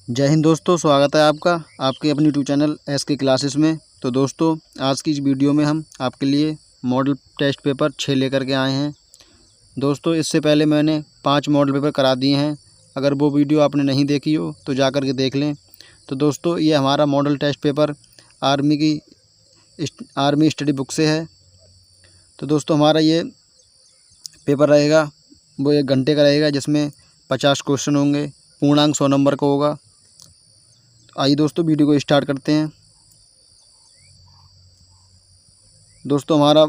जय हिंद दोस्तों, स्वागत है आपका आपके अपनी यूट्यूब चैनल SK क्लासेस में। तो दोस्तों, आज की इस वीडियो में हम आपके लिए मॉडल टेस्ट पेपर 6 लेकर के आए हैं। दोस्तों, इससे पहले मैंने 5 मॉडल पेपर करा दिए हैं। अगर वो वीडियो आपने नहीं देखी हो तो जा कर के देख लें। तो दोस्तों, ये हमारा model test paper army study book से है। तो दोस्तों, हमारा ये पेपर रहेगा वो 1 घंटे का रहेगा, जिसमें 50 क्वेश्चन होंगे। पूर्णांक 100 नंबर का होगा। आइए दोस्तों, वीडियो को स्टार्ट करते हैं। दोस्तों, हमारा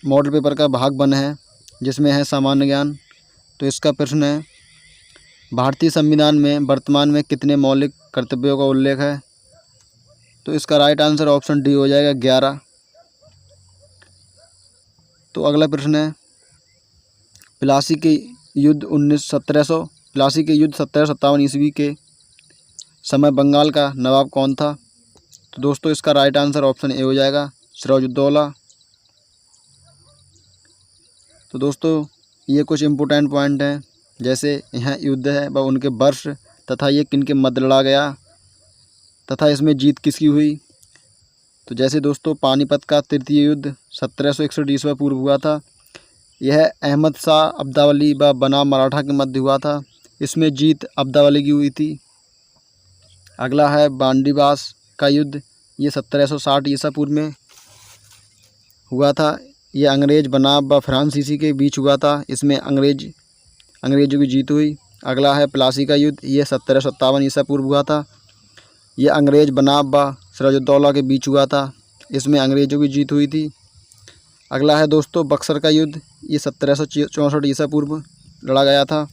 मॉडल पेपर का भाग 1 है, जिसमें है सामान्य ज्ञान। तो इसका प्रश्न है, भारतीय संविधान में वर्तमान में कितने मौलिक कर्तव्यों का उल्लेख है? तो इसका राइट आंसर ऑप्शन डी हो जाएगा, 11। तो अगला प्रश्न है, प्लासी के युद्ध 1757 ईस्वी के समय बंगाल का नवाब कौन था? तो दोस्तों, इसका राइट आंसर ऑप्शन ए हो जाएगा, सिराजुद्दौला। तो दोस्तों, ये कुछ इम्पोर्टेंट पॉइंट हैं, जैसे यहाँ युद्ध है व उनके वर्ष तथा ये किन के मध्य लड़ा गया तथा इसमें जीत किसकी हुई। तो जैसे दोस्तों, पानीपत का तृतीय युद्ध 1761 ईस्वी पूर्व हुआ था। यह अहमद शाह अब्दावली व बनाम मराठा के मध्य हुआ था। इसमें जीत अब्दावली की हुई थी। अगला है बांडीबास का युद्ध, ये 1760 ईसा पूर्व में हुआ था। ये अंग्रेज बनाम व फ्रांसीसी के बीच हुआ था। इसमें अंग्रेजों की जीत हुई। अगला है प्लासी का युद्ध, ये 1757 ईसा पूर्व हुआ था। ये अंग्रेज बनाम व सिराजुद्दौला के बीच हुआ था। इसमें अंग्रेजों की जीत हुई थी। अगला है दोस्तों बक्सर का युद्ध, ये 1764 ईसा पूर्व लड़ा गया था।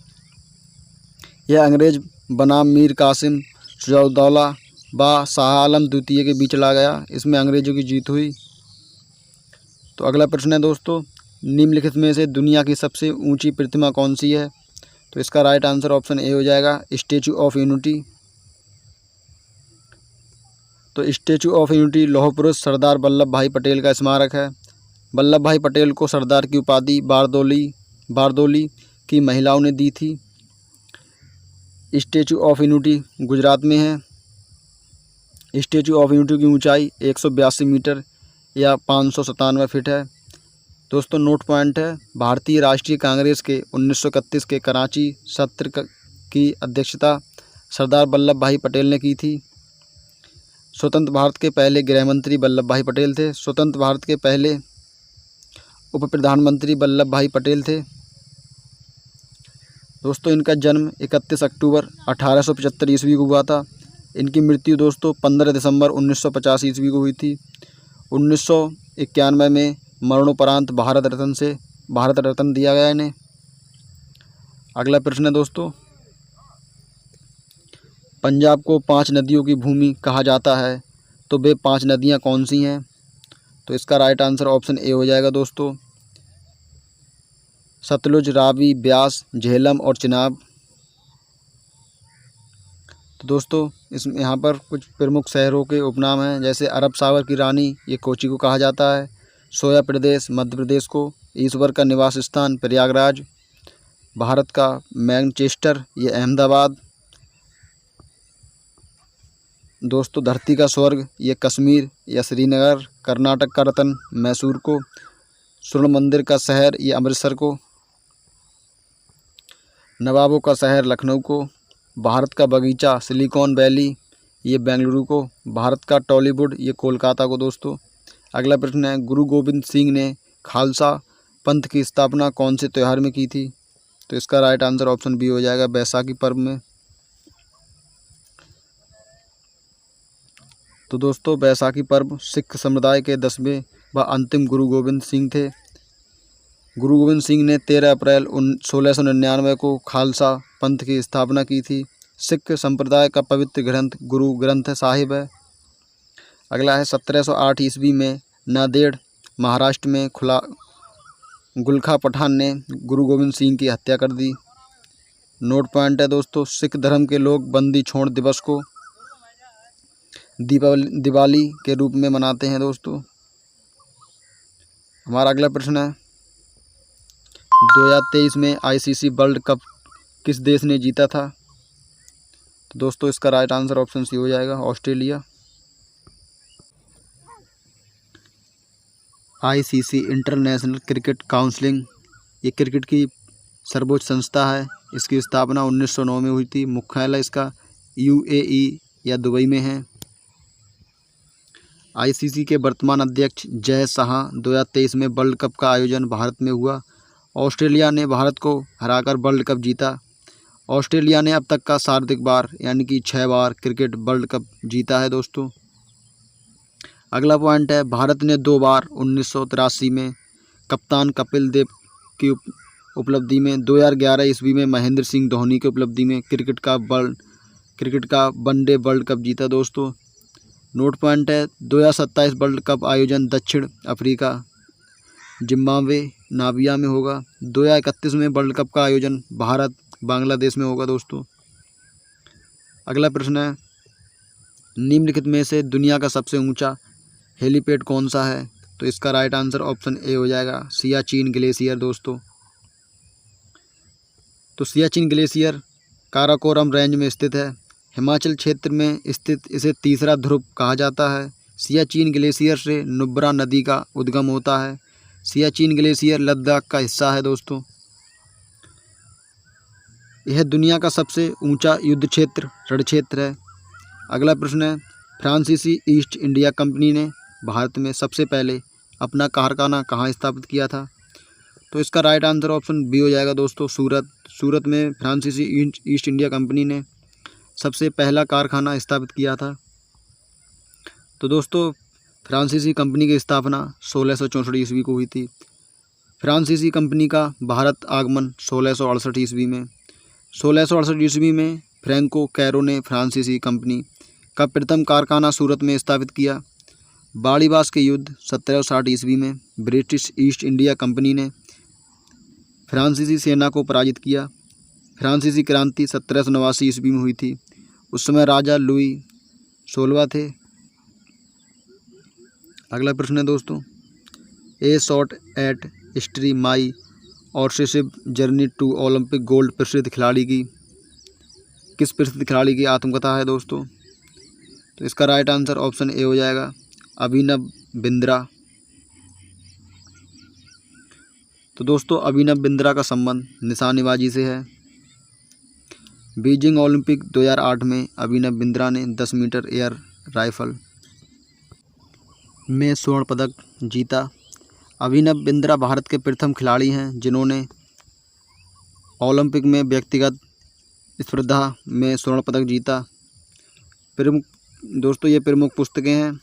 यह अंग्रेज बनाम मीर कासिम सिराजुद्दौला व शाह आलम द्वितीय के बीच लड़ा गया। इसमें अंग्रेजों की जीत हुई। तो अगला प्रश्न है दोस्तों, निम्नलिखित में से दुनिया की सबसे ऊंची प्रतिमा कौन सी है? तो इसका राइट आंसर ऑप्शन ए हो जाएगा, स्टैचू ऑफ यूनिटी। तो स्टैचू ऑफ यूनिटी लौह पुरुष सरदार वल्लभ भाई पटेल का स्मारक है। वल्लभ भाई पटेल को सरदार की उपाधि बारदोली की महिलाओं ने दी थी। स्टैचू ऑफ यूनिटी गुजरात में है। स्टैचू ऑफ यूनिटी की ऊंचाई 182 मीटर या 597 फीट है। दोस्तों, नोट पॉइंट है, भारतीय राष्ट्रीय कांग्रेस के 1931 के कराची सत्र की अध्यक्षता सरदार वल्लभ भाई पटेल ने की थी। स्वतंत्र भारत के पहले गृह मंत्री वल्लभ भाई पटेल थे। स्वतंत्र भारत के पहले उप प्रधानमंत्री वल्लभ भाई पटेल थे। दोस्तों, इनका जन्म 31 अक्टूबर 1875 ईस्वी को हुआ था। इनकी मृत्यु दोस्तों 15 दिसंबर 1950 ईस्वी को हुई थी। 1991 में मरणोपरांत भारत रत्न दिया गया इन्हें। अगला प्रश्न है दोस्तों, पंजाब को 5 नदियों की भूमि कहा जाता है, तो वे 5 नदियां कौन सी हैं? तो इसका राइट आंसर ऑप्शन ए हो जाएगा दोस्तों, सतलुज, रावी, ब्यास, झेलम और चिनाब। तो दोस्तों, यहाँ पर कुछ प्रमुख शहरों के उपनाम हैं, जैसे अरब सागर की रानी, ये कोची को कहा जाता है। सोया प्रदेश मध्य प्रदेश को। ईश्वर का निवास स्थान प्रयागराज। भारत का मैनचेस्टर, ये अहमदाबाद। दोस्तों, धरती का स्वर्ग, ये कश्मीर या श्रीनगर। कर्नाटक का रतन मैसूर को। स्वर्ण मंदिर का शहर, ये अमृतसर को। नवाबों का शहर लखनऊ को। भारत का बगीचा सिलिकॉन वैली, ये बेंगलुरु को। भारत का टॉलीवुड, ये कोलकाता को। दोस्तों, अगला प्रश्न है, गुरु गोविंद सिंह ने खालसा पंथ की स्थापना कौन से त्यौहार में की थी? तो इसका राइट आंसर ऑप्शन बी हो जाएगा, बैसाखी पर्व में। तो दोस्तों, बैसाखी पर्व सिख समुदाय के 10वें व अंतिम गुरु गोविंद सिंह थे। गुरु गोविंद सिंह ने 13 अप्रैल 1699 को खालसा पंथ की स्थापना की थी। सिख संप्रदाय का पवित्र ग्रंथ गुरु ग्रंथ साहिब है। अगला है, 1708 ईस्वी में नांदेड़ महाराष्ट्र में गुलखा पठान ने गुरु गोविंद सिंह की हत्या कर दी। नोट पॉइंट है दोस्तों, सिख धर्म के लोग बंदी छोड़ दिवस को दिवाली के रूप में मनाते हैं। दोस्तों, हमारा अगला प्रश्न है, 2023 में ICC वर्ल्ड कप किस देश ने जीता था? तो दोस्तों इसका राइट आंसर ऑप्शन सी हो जाएगा, Australia. ICC international cricket counselling, ये क्रिकेट की सर्वोच्च संस्था है। इसकी स्थापना 1909 में हुई थी। मुख्यालय इसका यूएई या दुबई में है। आईसीसी के वर्तमान अध्यक्ष जय शाह। 2023 में वर्ल्ड कप का आयोजन भारत में हुआ। ऑस्ट्रेलिया ने भारत को हराकर वर्ल्ड कप जीता। ऑस्ट्रेलिया ने अब तक का सर्वाधिक बार यानी कि 6 बार क्रिकेट वर्ल्ड कप जीता है दोस्तों। अगला पॉइंट है, भारत ने 2 बार 1983 में कप्तान कपिल देव की उपलब्धि में, 2011 ईस्वी में महेंद्र सिंह धोनी की उपलब्धि में क्रिकेट का वनडे वर्ल्ड कप जीता दोस्तों। नोट पॉइंट है, 2027 वर्ल्ड कप आयोजन दक्षिण अफ्रीका जिम्बाब्वे नामिबिया में होगा। 2031 में वर्ल्ड कप का आयोजन भारत बांग्लादेश में होगा दोस्तों। अगला प्रश्न है, निम्नलिखित में से दुनिया का सबसे ऊंचा हेलीपैड कौन सा है? तो इसका राइट आंसर ऑप्शन ए हो जाएगा, सियाचिन ग्लेशियर दोस्तों। तो सियाचिन ग्लेशियर काराकोरम रेंज में स्थित है। हिमाचल क्षेत्र में स्थित इसे तीसरा ध्रुव कहा जाता है। सियाचिन ग्लेशियर से नुब्रा नदी का उद्गम होता है। सियाचिन ग्लेशियर लद्दाख का हिस्सा है दोस्तों। यह दुनिया का सबसे ऊंचा युद्ध क्षेत्र रण क्षेत्र है। अगला प्रश्न है, फ्रांसीसी ईस्ट इंडिया कंपनी ने भारत में सबसे पहले अपना कारखाना कहाँ स्थापित किया था? तो इसका राइट आंसर ऑप्शन बी हो जाएगा दोस्तों, सूरत में फ्रांसीसी ईस्ट इंडिया कंपनी ने सबसे पहला कारखाना स्थापित किया था। तो दोस्तों फ्रांसीसी कंपनी की स्थापना 1664 ईस्वी को हुई थी। फ्रांसीसी कंपनी का भारत आगमन 1668 ईस्वी में। 1668 ईस्वी में फ्रैंको कैरो ने फ्रांसीसी कंपनी का प्रथम कारखाना सूरत में स्थापित किया। बाड़ीबास के युद्ध 1760 ईस्वी में ब्रिटिश ईस्ट इंडिया कंपनी ने फ्रांसीसी सेना को पराजित किया। फ्रांसीसी क्रांति 1789 ईस्वी में हुई थी। उस समय राजा लुई 16वां थे। अगला प्रश्न है दोस्तों, a shot at history my obsessive journey to Olympic gold किस प्रसिद्ध खिलाड़ी की आत्मकथा है दोस्तों? तो इसका राइट आंसर ऑप्शन ए हो जाएगा, अभिनव बिंद्रा। तो दोस्तों अभिनव बिंद्रा का संबंध निशानेबाजी से है। बीजिंग ओलंपिक 2008 में अभिनव बिंद्रा ने 10 मीटर एयर राइफल में स्वर्ण पदक जीता। अभिनव बिंद्रा भारत के प्रथम खिलाड़ी हैं जिन्होंने ओलंपिक में व्यक्तिगत स्पर्धा में स्वर्ण पदक जीता। दोस्तों ये प्रमुख पुस्तकें हैं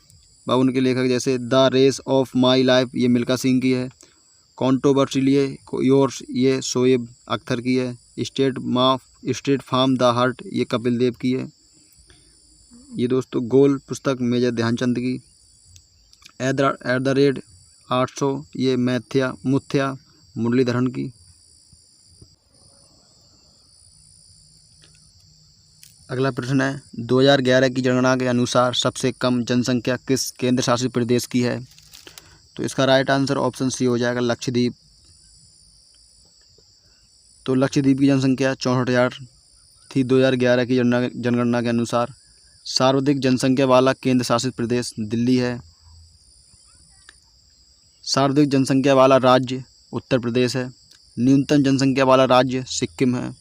व उनके लेखक जैसे the race of my life, ये मिल्खा सिंह की है। कॉन्ट्रोवर्शियली योर्स, ये शोएब अख्तर की है। स्टेट फार्म द हार्ट, ये कपिल देव की है। ये दोस्तों गोल पुस्तक मेजर ध्यानचंद की। एट द रेट 800, ये मुथ्या मुरलीधरन की। अगला प्रश्न है, 2011 की जनगणना के अनुसार सबसे कम जनसंख्या किस केंद्र शासित प्रदेश की है? तो इसका राइट आंसर ऑप्शन सी हो जाएगा, लक्षद्वीप। तो लक्षद्वीप की जनसंख्या 64,000 थी 2011 की जनगणना के अनुसार। सर्वाधिक जनसंख्या वाला केंद्र शासित प्रदेश दिल्ली है। सर्वाधिक जनसंख्या वाला राज्य उत्तर प्रदेश है। न्यूनतम जनसंख्या वाला राज्य सिक्किम है।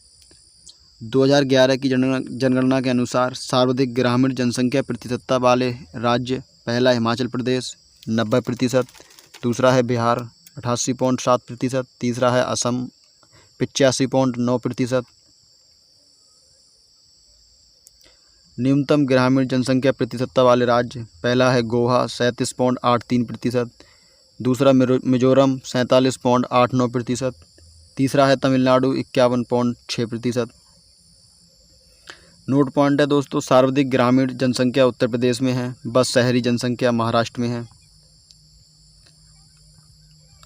2011 की जनगणना के अनुसार सर्वाधिक ग्रामीण जनसंख्या प्रतिशतता वाले राज्य, पहला हिमाचल प्रदेश 90%, दूसरा है बिहार 88.7%, तीसरा है असम 85.9%। न्यूनतम ग्रामीण जनसंख्या प्रतिशतता वाले राज्य, पहला है गोवा 37.83%, दूसरा मिजोरम 47.89%, तीसरा है तमिलनाडु 51.6%। नोट पॉइंट है दोस्तों, सर्वाधिक ग्रामीण जनसंख्या उत्तर प्रदेश में है, बस शहरी जनसंख्या महाराष्ट्र में है।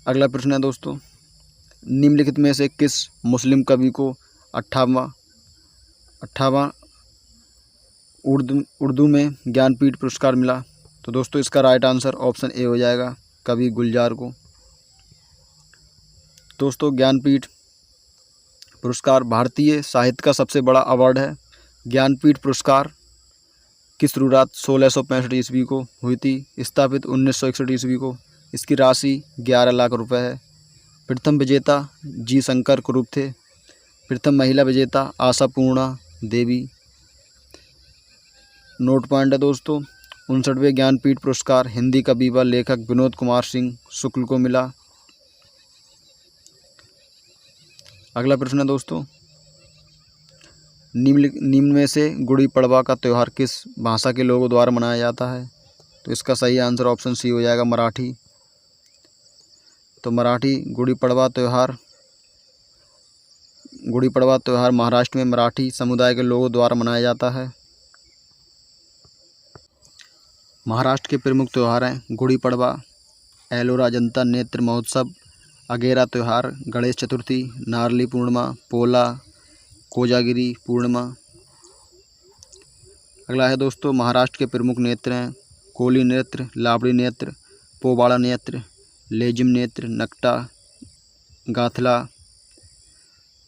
अगला प्रश्न है दोस्तों, निम्नलिखित में से किस मुस्लिम कवि को 58वां उर्दू में ज्ञानपीठ पुरस्कार मिला? तो दोस्तों इसका राइट आंसर ऑप्शन ए हो जाएगा, कवि गुलजार को। दोस्तों ज्ञानपीठ पुरस्कार भारतीय साहित्य का सबसे बड़ा अवार्ड है ज्ञानपीठ पुरस्कार की शुरुआत 1665 ईस्वी को हुई थी, स्थापित 1961 ईस्वी को। इसकी राशि 11 लाख रुपए है। प्रथम विजेता जी शंकर कुरूप थे। प्रथम महिला विजेता आशा पूर्णा देवी। नोट पॉइंट है दोस्तों, 59वें ज्ञानपीठ पुरस्कार हिंदी कवि व लेखक विनोद कुमार सिंह शुक्ल को मिला। अगला प्रश्न है दोस्तों, निम्न में से गुड़ी पड़वा का त्यौहार किस भाषा के लोगों द्वारा मनाया जाता है? तो इसका सही आंसर ऑप्शन सी हो जाएगा, मराठी। तो मराठी गुड़ी पड़वा त्यौहार महाराष्ट्र में मराठी समुदाय के लोगों द्वारा मनाया जाता है। महाराष्ट्र के प्रमुख त्यौहार हैं गुड़ी पड़वा, एलोरा जनता नेत्र महोत्सव, अगेरा त्यौहार, गणेश चतुर्थी, नारली पूर्णिमा, पोला, कोजागिरी पूर्णिमा। अगला है दोस्तों, महाराष्ट्र के प्रमुख नृत्य हैं कोली नृत्य, लावड़ी नृत्य, पोवाड़ा नृत्य, लेजिम नृत्य, नकटा, गाथला,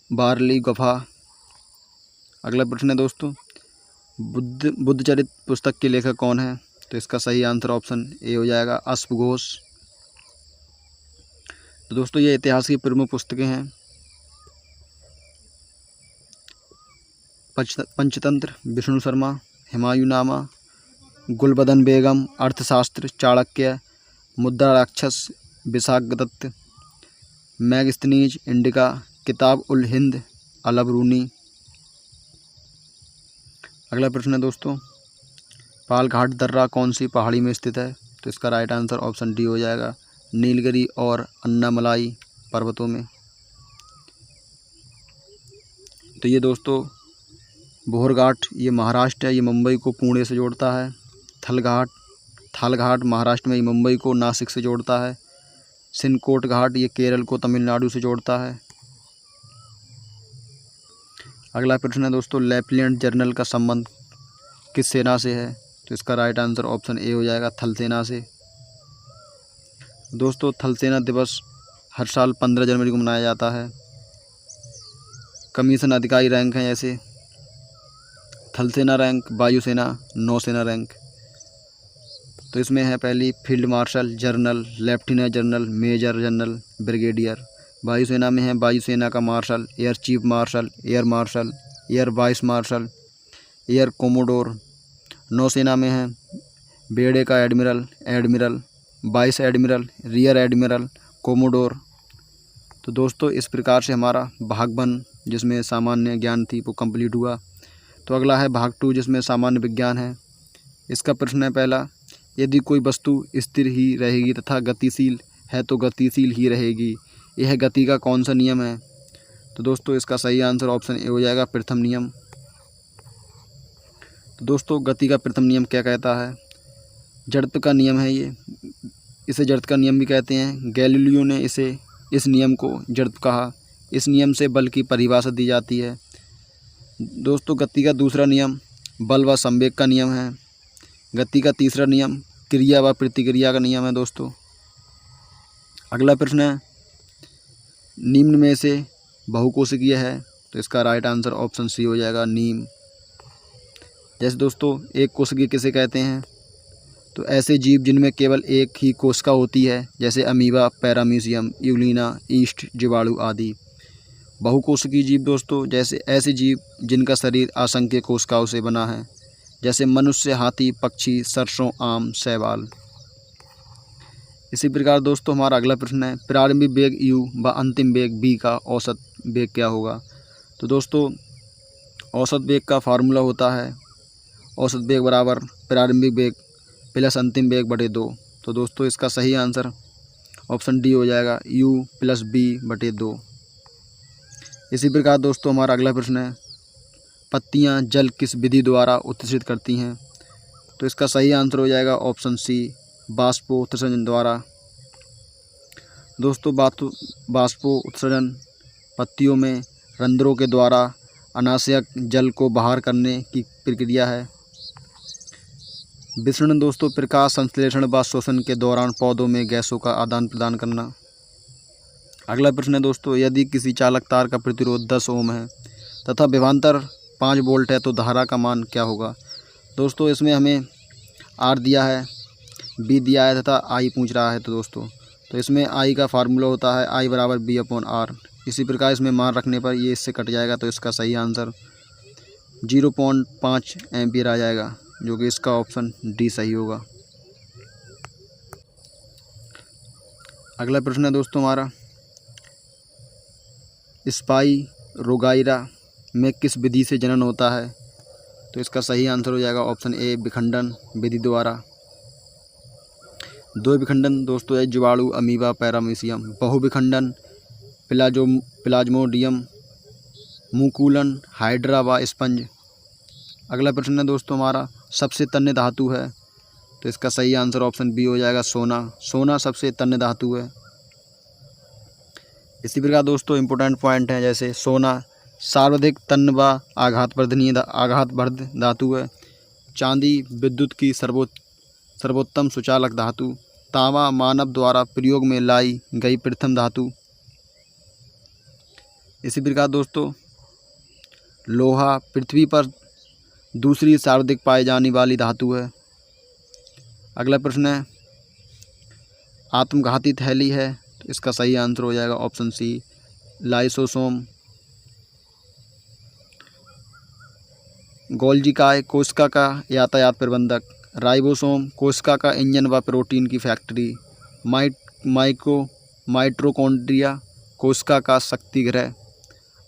बारली गुफा। अगला प्रश्न है दोस्तों, बुद्ध चरित पुस्तक के लेखक कौन है? तो इसका सही आंसर ऑप्शन ए हो जाएगा, अश्व घोष। तो दोस्तों ये इतिहास की प्रमुख पुस्तकें हैं पंचतंत्र विष्णु शर्मा, हुमायूंनामा, गुलबदन बेगम, अर्थशास्त्र चाणक्य, मुद्रा राक्षस विशाखदत्त, मैगस्थनीज इंडिका, किताब उल हिंद अलबरूनी। अगला प्रश्न है दोस्तों, पालघाट दर्रा कौन सी पहाड़ी में स्थित है? तो इसका राइट आंसर ऑप्शन डी हो जाएगा, नीलगिरी और अन्नामलाई पर्वतों में। तो ये दोस्तों बोहरघाट ये महाराष्ट्र है, ये मुंबई को पुणे से जोड़ता है। थालघाट महाराष्ट्र में ये मुंबई को नासिक से जोड़ता है। सिनकोट घाट ये केरल को तमिलनाडु से जोड़ता है। अगला प्रश्न है दोस्तों, लेफ्टिनेंट जनरल का संबंध किस सेना से है? तो इसका राइट आंसर ऑप्शन ए हो जाएगा, थल सेना से। दोस्तों थल सेना दिवस हर साल 15 जनवरी को मनाया जाता है। कमीशन अधिकारी रैंक हैं जैसे थल सेना रैंक, वायुसेना, नौसेना रैंक। तो इसमें है पहली field marshal, general, lieutenant general, major general, brigadier. वायुसेना में है वायुसेना का marshal, air chief marshal, air vice marshal, air commodore. नौसेना में है बेड़े का admiral, vice admiral, rear admiral, commodore. तो दोस्तों इस प्रकार से हमारा भाग 1 जिसमें सामान्य ज्ञान थी वो कंप्लीट हुआ। तो अगला है भाग 2 जिसमें सामान्य विज्ञान है। इसका प्रश्न है पहला, यदि कोई वस्तु स्थिर ही रहेगी तथा गतिशील है तो गतिशील ही रहेगी, यह गति का कौन सा नियम है? तो दोस्तों इसका सही आंसर ऑप्शन ए हो जाएगा, प्रथम नियम। तो दोस्तों गति का प्रथम नियम क्या कहता है? जड़त्व का नियम है ये, इसे जड़त्व का नियम भी कहते हैं। गैलीलियो ने इस नियम को जड़त्व कहा। इस नियम से बल की परिभाषा दी जाती है। दोस्तों गति का दूसरा नियम बल व संवेग का नियम है। गति का तीसरा नियम क्रिया व प्रतिक्रिया का नियम है दोस्तों। अगला प्रश्न है, निम्न में से बहुकोशिकीय है? तो इसका राइट आंसर ऑप्शन सी हो जाएगा, नीम। जैसे दोस्तों एक कोशिकीय किसे कहते हैं? तो ऐसे जीव जिनमें केवल एक ही कोशिका होती है, जैसे अमीबा, पैरामीशियम, यूलिना, ईस्ट, जीवाणु आदि। बहुकोशिकीय जीव दोस्तों जैसे ऐसे जीव जिनका शरीर असंख्य कोशिकाओं से बना है, जैसे मनुष्य, हाथी, पक्षी, सरसों, आम, शैवाल। इसी प्रकार दोस्तों हमारा अगला प्रश्न है, प्रारंभिक वेग u व अंतिम वेग v का औसत वेग क्या होगा? तो दोस्तों औसत वेग का फार्मूला होता है औसत वेग बराबर प्रारंभिक वेग प्लस अंतिम वेग बटे 2। तो दोस्तों इसका सही आंसर ऑप्शन डी हो जाएगा, u + b बटे 2। इसी प्रकार दोस्तों हमारा अगला प्रश्न है, पत्तियां जल किस विधि द्वारा उत्सर्जित करती हैं? तो इसका सही आंसर हो जाएगा ऑप्शन सी, बाष्पोत्सर्जन द्वारा। दोस्तों बाष्पोत्सर्जन पत्तियों में रंध्रों के द्वारा अनावश्यक जल को बाहर करने की प्रक्रिया है। विसरण दोस्तों प्रकाश संश्लेषण व श्वसन के दौरान पौधों में गैसों का आदान प्रदान करना। अगला प्रश्न है दोस्तों, यदि किसी चालक तार का प्रतिरोध 10 ओम है तथा विभवांतर 5 वोल्ट है तो धारा का मान क्या होगा। दोस्तों इसमें हमें आर दिया है, बी दिया है तथा आई पूछ रहा है। तो दोस्तों तो इसमें आई का फार्मूला होता है आई बराबर बी अपॉन आर। इसी प्रकार इसमें मान रखने पर ये इससे कट जाएगा, तो इसका सही आंसर 0.5 एम्पियर आ जाएगा, जो कि इसका ऑप्शन डी सही होगा। अगला प्रश्न है दोस्तों हमारा, स्पाइरोगाइरा में किस विधि से जनन होता है। तो इसका सही आंसर हो जाएगा ऑप्शन ए विखंडन विधि द्वारा। 2 विखंडन दोस्तों है जीवाणु, अमीबा, पैरामीशियम। बहुविखंडन प्लाज्मोडियम, मुकुलन, हाइड्रा व स्पंज। अगला प्रश्न है दोस्तों हमारा, सबसे तन्य धातु है। तो इसका सही आंसर ऑप्शन बी हो जाएगा सोना। सोना सबसे तन्य धातु है। इसी प्रकार दोस्तों इंपॉर्टेंट पॉइंट हैं, जैसे सोना सर्वाधिक तन्य व आघातवर्ध धातु है। चांदी विद्युत की सर्वोत्तम सुचालक धातु। तांबा मानव द्वारा प्रयोग में लाई गई प्रथम धातु। इसी प्रकार दोस्तों लोहा पृथ्वी पर दूसरी सर्वाधिक पाई जाने वाली धातु है। अगला प्रश्न है, आत्मघाती थैली है। तो इसका सही आंसर हो जाएगा ऑप्शन सी लाइसोसोम। गोल्जिकाय कोशिका का यातायात प्रबंधक। राइबोसोम कोशिका का इंजन व प्रोटीन की फैक्ट्री। माइटोकॉन्ड्रिया कोशिका का शक्ति गृह।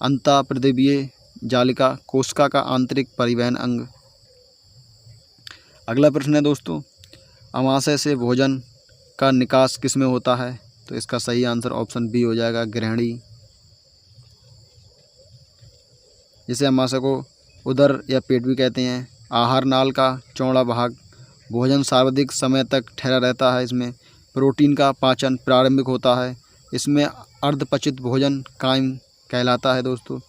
अंतःप्रदेवीय जालिका कोशिका का आंतरिक परिवहन अंग। अगला प्रश्न है दोस्तों, अमाशय से भोजन का निकास किसमें होता है। तो इसका सही आंसर ऑप्शन बी हो जाएगा ग्रहणी। जिसे अमाशय को उदर या पेट भी कहते हैं। आहार नाल का चौड़ा भाग। भोजन सर्वाधिक समय तक ठहरा रहता है इसमें। प्रोटीन का पाचन प्रारंभिक होता है। इसमें अर्धपचित भोजन कायम कहलाता है दोस्तों।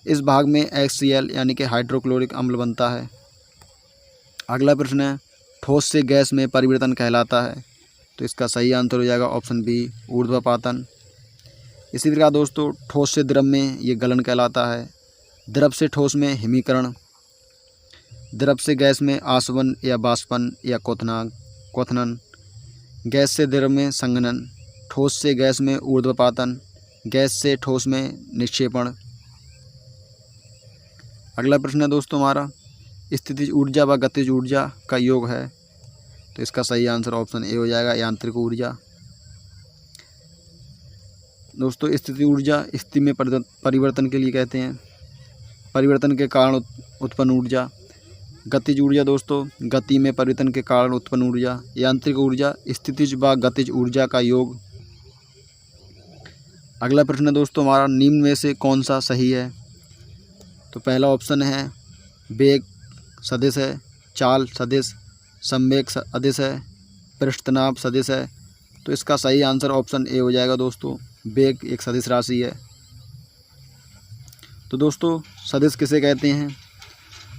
इस भाग में HCl यानी कि हाइड्रोक्लोरिक अम्ल बनता है। अगला प्रश्न है, ठोस से गैस में परिवर्तन कहलाता है। तो इसका सही आंसर हो जाएगा ऑप्शन बी ऊर्ध्वपातन। इसी प्रकार दोस्तों ठोस से द्रव में ये गलन कहलाता है। द्रव से ठोस में हिमीकरण। द्रव से गैस में आसवन या बाष्पन या क्वथनन। गैस से द्रव में संघनन। ठोस से गैस में ऊर्ध्वपातन। गैस से ठोस में निक्षेपण। अगला प्रश्न है दोस्तों हमारा, स्थितिज ऊर्जा व गतिज ऊर्जा का योग है। तो इसका सही आंसर ऑप्शन ए हो जाएगा यांत्रिक ऊर्जा। दोस्तों स्थिति ऊर्जा स्थिति में परिवर्तन के लिए कहते हैं, परिवर्तन के कारण उत्पन्न ऊर्जा। गतिज ऊर्जा दोस्तों गति में परिवर्तन के कारण उत्पन्न ऊर्जा। यांत्रिक ऊर्जा स्थितिज व गतिज ऊर्जा का योग। अगला प्रश्न है दोस्तों हमारा, निम्न में से कौन सा सही है। तो पहला ऑप्शन है वेग सदिश है, चाल सदिश, संवेग सदिश है, पृष्ठतनाव सदिश है। तो इसका सही आंसर ऑप्शन ए हो जाएगा दोस्तों, वेग एक सदिश राशि है। तो दोस्तों सदिश किसे कहते हैं।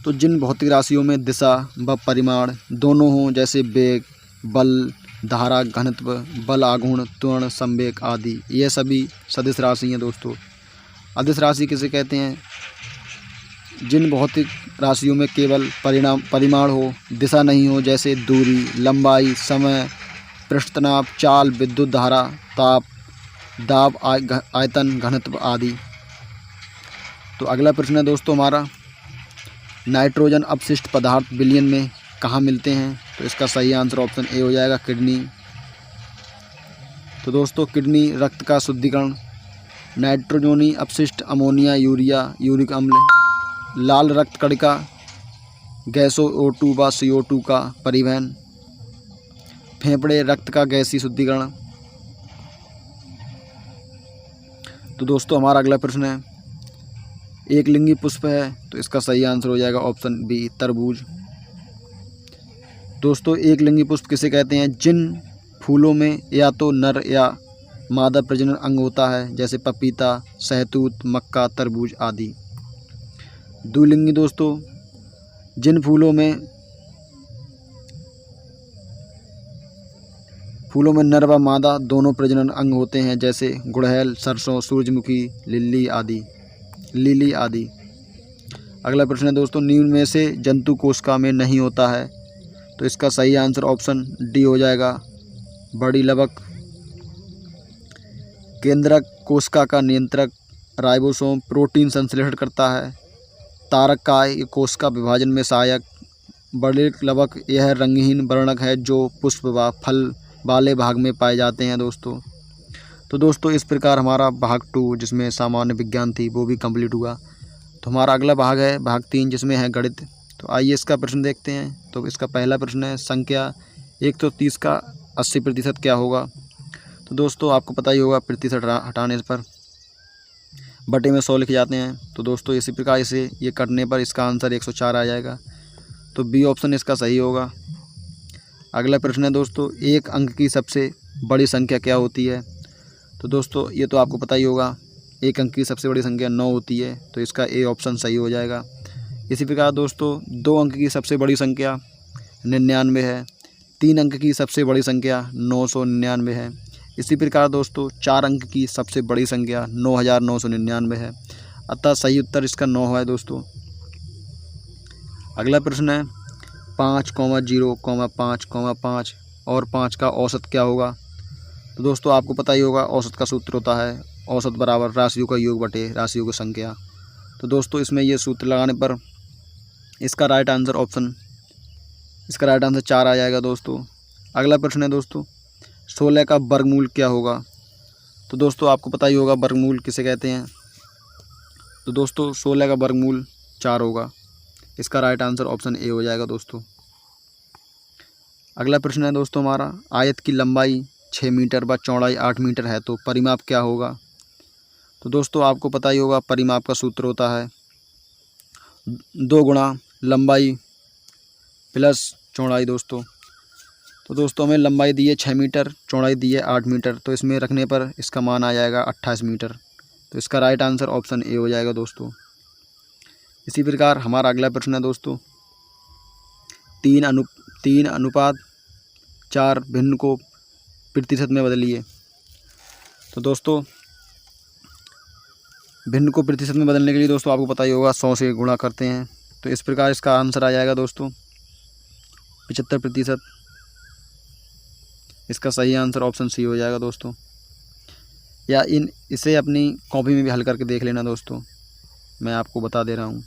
तो जिन भौतिक राशियों में दिशा व परिमाण दोनों हों, जैसे वेग, बल, धारा घनत्व, बल आघूर्ण, त्वरण, संवेग आदि, ये सभी सदिश राशि हैं दोस्तों। अदिश राशि किसे कहते हैं, जिन भौतिक राशियों में केवल परिमाण हो, दिशा नहीं हो, जैसे दूरी, लंबाई, समय, पृष्ठतनाव, चाल, विद्युत धारा, ताप, दाब, आयतन, घनत्व आदि। तो अगला प्रश्न है दोस्तों हमारा, नाइट्रोजन अपशिष्ट पदार्थ विलयन में कहाँ मिलते हैं। तो इसका सही आंसर ऑप्शन ए हो जाएगा किडनी। तो दोस्तों किडनी रक्त का शुद्धिकरण। नाइट्रोजनी अपशिष्ट अमोनिया, यूरिया, यूरिक अम्ल, लाल रक्त कणिका, गैसों O2 व CO2 का परिवहन। फेफड़े रक्त का गैसीय शुद्धिकरण। तो दोस्तों हमारा अगला प्रश्न है, एक लिंगी पुष्प है। तो इसका सही आंसर हो जाएगा ऑप्शन बी तरबूज। दोस्तों एक लिंगी पुष्प किसे कहते हैं, जिन फूलों में या तो नर या मादा प्रजनन अंग होता है, जैसे पपीता, सहतूत, मक्का, तरबूज आदि। द्विलिंगी दोस्तों जिन फूलों में नर व मादा दोनों प्रजनन अंग होते हैं, जैसे गुड़हल, सरसों, सूरजमुखी, लिली आदि। अगला प्रश्न है दोस्तों, निम्न में से जंतु कोशिका में नहीं होता है। तो इसका सही आंसर ऑप्शन डी हो जाएगा, बड़ी लवक। केंद्रक कोशिका का नियंत्रक राइबोसोम प्रोटीन संश्लेषण करता है। तारक काय कोशिका विभाजन में सहायक। बड़ी लवक यह रंगहीन वर्णक है जो पुष्प व फल वाले भाग में पाए जाते हैं दोस्तों। तो दोस्तों इस प्रकार हमारा भाग 2 जिसमें सामान्य विज्ञान थी वो भी कंप्लीट हुआ। तो हमारा अगला भाग है भाग 3 जिसमें है गणित। तो आइए इसका प्रश्न देखते हैं। तो इसका पहला प्रश्न है, संख्या 130 का 80% क्या होगा। तो दोस्तों आपको पता ही होगा, प्रतिशत हटाने पर बटे में 100 लिखे जाते हैं। तो दोस्तों इसी प्रकार इसे ये कटने पर इसका आंसर 104 आ जाएगा। तो बी ऑप्शन इसका सही होगा। अगला प्रश्न है दोस्तों, एक अंक की सबसे बड़ी संख्या क्या होती है। तो दोस्तों ये तो आपको पता ही होगा, एक अंक की सबसे बड़ी संख्या 9 होती है। तो इसका ए ऑप्शन सही हो जाएगा। इसी प्रकार दोस्तों 2 अंक की सबसे बड़ी संख्या 99 है। 3 अंक की सबसे बड़ी संख्या 999 है। इसी प्रकार दोस्तों 4 अंक की सबसे बड़ी संख्या 9999 है। अतः सही उत्तर इसका 9 है दोस्तों। अगला प्रश्न है, 5, 0, 5, 5 और 5 का औसत क्या होगा। तो दोस्तों आपको पता ही होगा, औसत का सूत्र होता है औसत बराबर राशियों का योग बटे राशियों की संख्या। तो दोस्तों इसमें ये सूत्र लगाने पर इसका राइट आंसर 4 आ जाएगा दोस्तों। अगला प्रश्न है दोस्तों, 16 का वर्गमूल क्या होगा। तो दोस्तों आपको पता ही होगा वर्गमूल किसे कहते हैं। तो दोस्तों 16 का वर्गमूल 4 होगा। इसका राइट आंसर ऑप्शन ए हो जाएगा दोस्तों। अगला प्रश्न है दोस्तों हमारा, आयत की लंबाई 6 मीटर व चौड़ाई 8 मीटर है तो परिमाप क्या होगा। तो दोस्तों आपको पता ही होगा, परिमाप का सूत्र होता है 2 गुणा लंबाई प्लस चौड़ाई दोस्तों। तो दोस्तों हमें लंबाई दी है 6 मीटर, चौड़ाई दी है 8 मीटर। तो इसमें रखने पर इसका मान आ जाएगा 28 मीटर। तो इसका राइट आंसर ऑप्शन ए हो जाएगा दोस्तों। इसी प्रकार हमारा अगला प्रश्न है दोस्तों, 3:4 भिन्न को प्रतिशत में बदलिए। तो दोस्तों भिन्न को प्रतिशत में बदलने के लिए दोस्तों आपको पता ही होगा 100 से गुणा करते हैं। तो इस प्रकार इसका आंसर आ जाएगा दोस्तों 75%। इसका सही आंसर ऑप्शन सी हो जाएगा दोस्तों। या इसे अपनी कॉपी में भी हल करके देख लेना दोस्तों, मैं आपको बता दे रहा हूँ।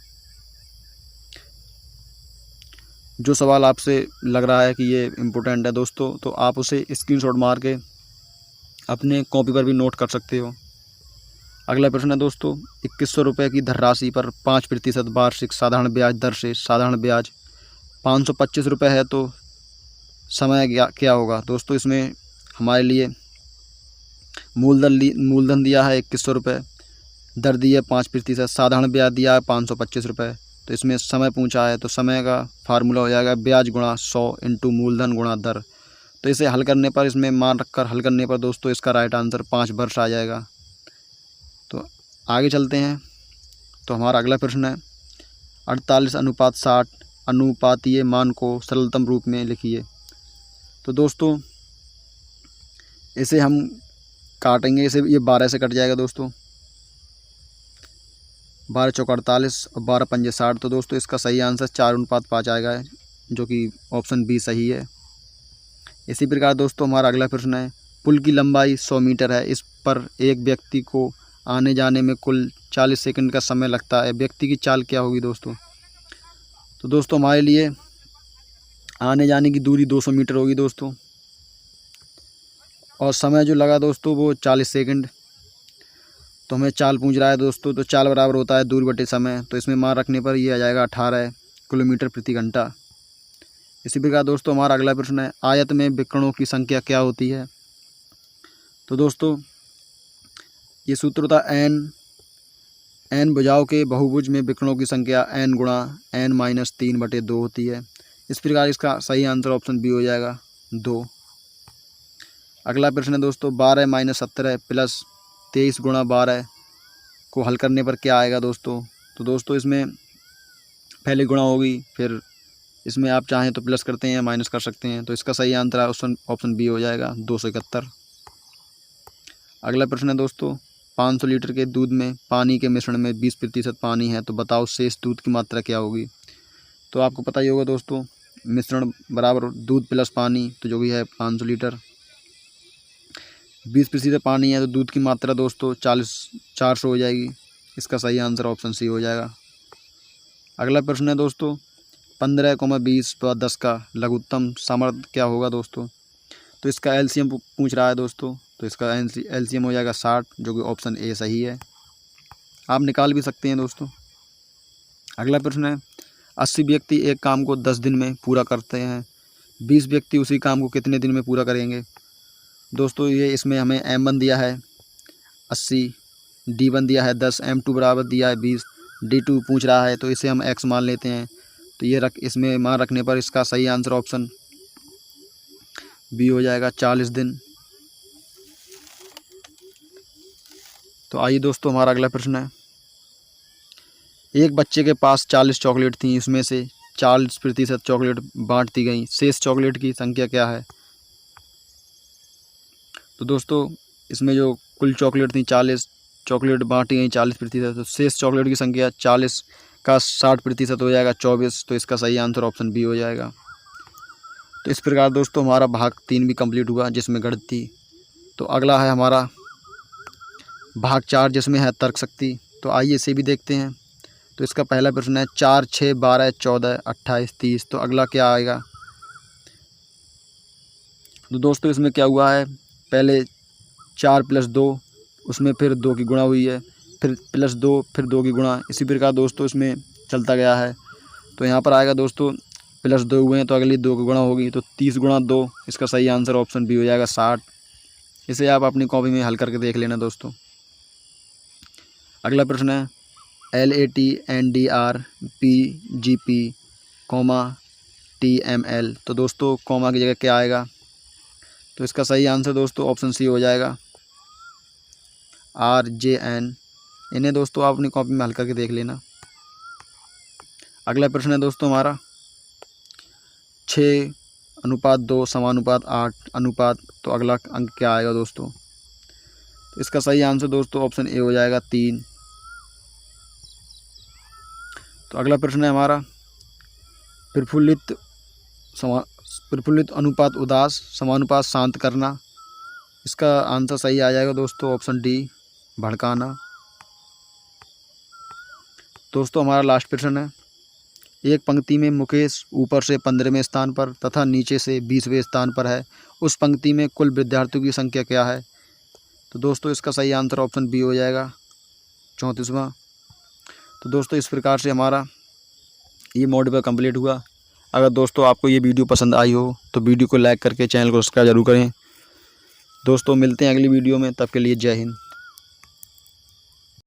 जो सवाल आपसे लग रहा है कि ये इम्पोर्टेंट है दोस्तों, तो आप उसे स्क्रीनशॉट मार के अपने कॉपी पर भी नोट कर सकते हो। अगला प्रश्न है दोस्तों, 2100 रुपये की धनराशि पर 5% वार्षिक साधारण ब्याज दर से साधारण ब्याज 525 रुपये है तो समय क्या होगा। दोस्तों इसमें हमारे लिए मूलधन दिया है 2100 रुपये, दर दी है 5%, साधारण ब्याज दिया है 525 रुपये। तो इसमें समय पूछा है, तो समय का फार्मूला हो जाएगा ब्याज गुणा 100 इंटू मूलधन गुणा दर। तो इसे हल करने पर, इसमें मान रखकर हल करने पर दोस्तों इसका राइट आंसर 5 वर्ष आ जाएगा। तो आगे चलते हैं। तो हमारा अगला प्रश्न है, 48:60 अनुपातीय मान को सरलतम रूप में लिखिए। तो दोस्तों इसे हम काटेंगे, इसे ये 12 से कट जाएगा दोस्तों, 12 चौक 48 और 12 पंजे 60। तो दोस्तों इसका सही आंसर 4:5 आएगा, जो कि ऑप्शन बी सही है। इसी प्रकार दोस्तों हमारा अगला प्रश्न है, पुल की लंबाई 100 मीटर है, इस पर एक व्यक्ति को आने जाने में कुल 40 सेकंड का समय लगता है, व्यक्ति की चाल क्या होगी दोस्तों। तो दोस्तों हमारे लिए आने जाने की दूरी 200 मीटर होगी दोस्तों, और समय जो लगा दोस्तों वो 40 सेकंड। तो हमें चाल पूछ रहा है दोस्तों, तो चाल बराबर होता है दूरी बटे समय। तो इसमें मान रखने पर ये आ जाएगा 18 किलोमीटर प्रति घंटा। इसी प्रकार दोस्तों हमारा अगला प्रश्न है, आयत में विकर्णों की संख्या क्या होती है। तो दोस्तों ये सूत्र होता है n भुजाओं के बहुभुज में विकर्णों की संख्या n गुणा n-3/2 होती है। इस प्रकार इसका सही आंसर ऑप्शन बी हो जाएगा 2। अगला प्रश्न है दोस्तों, 12 - 17 प्लस 23 गुणा 12 को हल करने पर क्या आएगा दोस्तों। तो दोस्तों इसमें पहले गुणा होगी, फिर इसमें आप चाहें तो प्लस करते हैं या माइनस कर सकते हैं। तो इसका सही आंसर ऑप्शन बी हो जाएगा 271। अगला प्रश्न है दोस्तों, 500 लीटर के दूध में पानी के मिश्रण में 20% पानी है, तो बताओ शेष दूध की मात्रा क्या होगी। तो आपको पता ही होगा दोस्तों, मिश्रण बराबर दूध प्लस पानी, तो जो भी है 500 लीटर। 20% पानी है तो दूध की मात्रा दोस्तों 400 हो जाएगी। इसका सही आंसर ऑप्शन सी हो जाएगा। अगला प्रश्न है दोस्तों, 15, 20 व 10 का लघुत्तम सामर्थ्य क्या होगा दोस्तों। तो इसका एलसीएम पूछ रहा है दोस्तों, तो इसका एलसीएम हो जाएगा 60, जो कि ऑप्शन ए सही है। आप निकाल भी सकते हैं दोस्तों। अगला प्रश्न है, 80 व्यक्ति एक काम को 10 दिन में पूरा करते हैं, 20 व्यक्ति उसी काम को कितने दिन में पूरा करेंगे। दोस्तों ये इसमें हमें M1 दिया है 80, D1 दिया है 10, M2 बराबर दिया है 20, D2 पूछ रहा है, तो इसे हम x मान लेते हैं। तो ये इसमें मान रखने पर इसका सही आंसर ऑप्शन बी हो जाएगा, 40 दिन। तो आइए दोस्तों, हमारा अगला प्रश्न है, एक बच्चे के पास 40 चॉकलेट थी, इसमें से 40% चॉकलेट बांट दी गई, शेष चॉकलेट की संख्या क्या है। तो दोस्तों इसमें जो कुल चॉकलेट थी 40 चॉकलेट बांटी गई 40%, तो शेष चॉकलेट की संख्या 40 का 60% हो जाएगा 24। तो इसका सही आंसर ऑप्शन बी हो जाएगा। तो इस प्रकार दोस्तों हमारा भाग 3 भी कंप्लीट हुआ, जिसमें गणित थी। तो अगला है हमारा भाग 4, जिसमें है तर्क शक्ति। तो आइए इसे भी देखते हैं। तो इसका पहला प्रश्न है, 4, 6, 12, 14, 28, 30। तो अगला क्या आएगा। तो दोस्तों इसमें क्या हुआ है, पहले 4 + 2, उसमें फिर 2 की गुणा हुई है, फिर +2, फिर 2 की गुणा, इसी प्रकार दोस्तों इसमें चलता गया है। तो यहाँ पर आएगा दोस्तों +2 हुए हैं तो अगली 2 की गुणा होगी, तो 30 × 2, इसका सही आंसर ऑप्शन बी हो जाएगा 60। इसे आप अपनी कॉपी में हल करके देख लेना दोस्तों। अगला प्रश्न है, LAT NDR PGP, TML। तो दोस्तों कॉमा की जगह क्या आएगा। तो इसका सही आंसर दोस्तों ऑप्शन सी हो जाएगा, RJN। इन्हें दोस्तों आप अपनी कॉपी में हल करके देख लेना। अगला प्रश्न है दोस्तों हमारा, 6:2 = 8 तो अगला अंक क्या आएगा दोस्तों। तो इसका सही आंसर दोस्तों ऑप्शन ए हो जाएगा 3। तो अगला प्रश्न है हमारा, प्रफुल्लित अनुपात उदास समानुपात शांत करना। इसका आंसर सही आ जाएगा दोस्तों ऑप्शन डी, भड़काना। दोस्तों हमारा लास्ट प्रश्न है, एक पंक्ति में मुकेश ऊपर से 15वें स्थान पर तथा नीचे से 20वें स्थान पर है, उस पंक्ति में कुल विद्यार्थियों की संख्या क्या है। तो दोस्तों इसका सही आंसर ऑप्शन बी हो जाएगा, 34वां। तो दोस्तों इस प्रकार से हमारा ये मॉड्यूल कंप्लीट हुआ। अगर दोस्तों आपको ये वीडियो पसंद आई हो तो वीडियो को लाइक करके चैनल को सब्सक्राइब जरूर करें। दोस्तों मिलते हैं अगली वीडियो में, तब के लिए जय हिंद।